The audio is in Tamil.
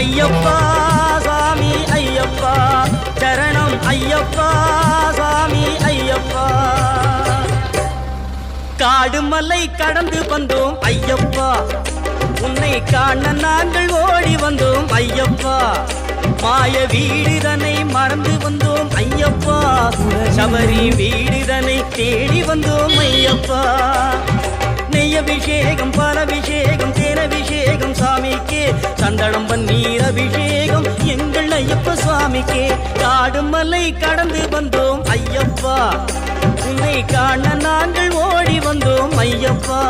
ஐயப்பா சாமி ஐயப்பா சரணம் ஐயப்பா சாமி ஐயப்பா காடு மலை கடந்து வந்தோம் ஐயப்பா உன்னை காண நாங்கள் ஓடி வந்தோம் ஐயப்பா மாய வீடுதனை மறந்து வந்தோம் ஐயப்பா சபரி வீடுதனை தேடி வந்தோம் ஐயப்பா நெய்யபிஷேகம் பாலபிஷேகம் தேனபிஷேகம் சாமிக்கே சந்தனம் பன்னீர் அபிஷேகம் எங்கள் ஐயப்ப சுவாமிக்கே காடு மலை கடந்து வந்தோம் ஐயப்பா உன்னை காண நாங்கள் ஓடி வந்தோம் ஐயப்பா